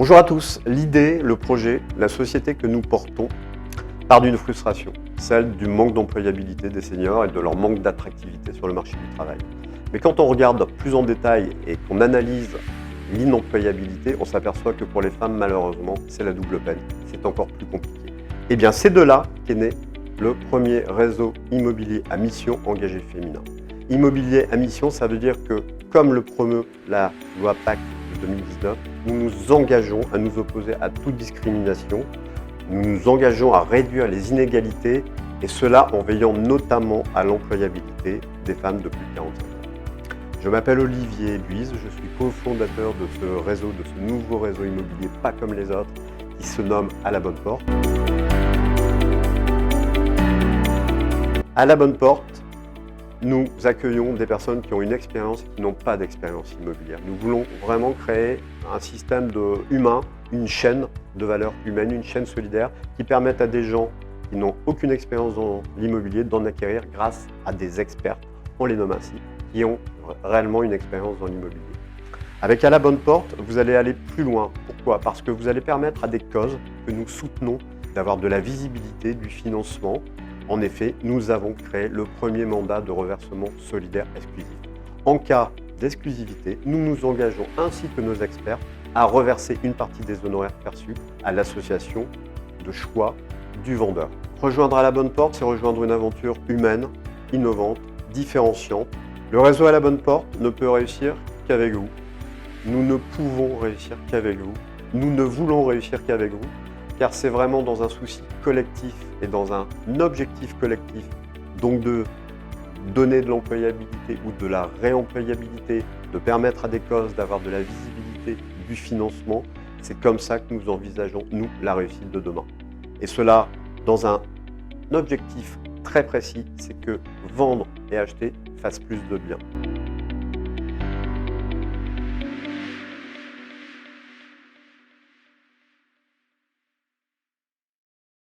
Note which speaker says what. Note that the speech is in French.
Speaker 1: Bonjour à tous. L'idée, le projet, la société que nous portons part d'une frustration, celle du manque d'employabilité des seniors et de leur manque d'attractivité sur le marché du travail. Mais quand on regarde plus en détail et qu'on analyse l'inemployabilité, on s'aperçoit que pour les femmes, malheureusement, c'est la double peine. C'est encore plus compliqué. Et bien, c'est de là qu'est né le premier réseau immobilier à mission engagé féminin. Immobilier à mission, ça veut dire que, comme le promeut la loi Pacte de 2019, nous nous engageons à nous opposer à toute discrimination, nous nous engageons à réduire les inégalités, et cela en veillant notamment à l'employabilité des femmes de plus de 45 ans. Je m'appelle Olivier Buise, je suis cofondateur de ce réseau, de ce nouveau réseau immobilier pas comme les autres, qui se nomme À la bonne porte. À la bonne porte, nous accueillons des personnes qui ont une expérience et qui n'ont pas d'expérience immobilière. Nous voulons vraiment créer un système humain, une chaîne de valeur humaine, une chaîne solidaire qui permette à des gens qui n'ont aucune expérience dans l'immobilier d'en acquérir grâce à des experts, on les nomme ainsi, qui ont réellement une expérience dans l'immobilier. Avec À la bonne porte, vous allez aller plus loin. Pourquoi? Parce que vous allez permettre à des causes que nous soutenons d'avoir de la visibilité, du financement. En effet, nous avons créé le premier mandat de reversement solidaire exclusif. En cas d'exclusivité, nous nous engageons, ainsi que nos experts, à reverser une partie des honoraires perçus à l'association de choix du vendeur. Rejoindre À la bonne porte, c'est rejoindre une aventure humaine, innovante, différenciante. Le réseau À la bonne porte ne peut réussir qu'avec vous. Nous ne pouvons réussir qu'avec vous. Nous ne voulons réussir qu'avec vous, car c'est vraiment dans un souci collectif et dans un objectif collectif, donc de donner de l'employabilité ou de la réemployabilité, de permettre à des causes d'avoir de la visibilité, du financement. C'est comme ça que nous envisageons, nous, la réussite de demain. Et cela dans un objectif très précis, c'est que vendre et acheter fassent plus de bien.